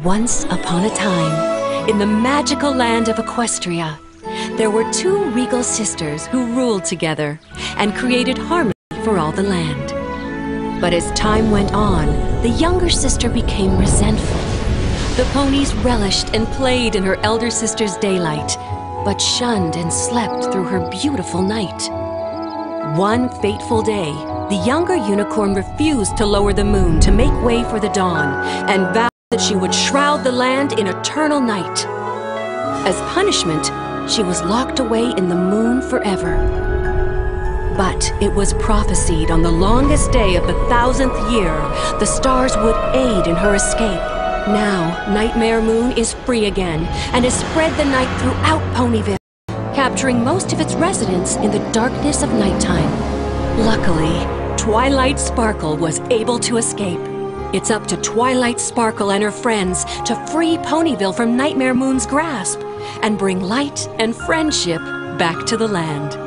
Once upon a time, in the magical land of Equestria, there were two regal sisters who ruled together and created harmony for all the land. But as time went on, the younger sister became resentful. The ponies relished and played in her elder sister's daylight, but shunned and slept through her beautiful night. One fateful day, the younger unicorn refused to lower the moon to make way for the dawn, and vowed that she would shroud the land in eternal night. As punishment, she was locked away in the moon forever. But it was prophesied on the longest day of the 1000th year, the stars would aid in her escape. Now, Nightmare Moon is free again and has spread the night throughout Ponyville, capturing most of its residents in the darkness of nighttime. Luckily, Twilight Sparkle was able to escape. It's up to Twilight Sparkle and her friends to free Ponyville from Nightmare Moon's grasp and bring light and friendship back to the land.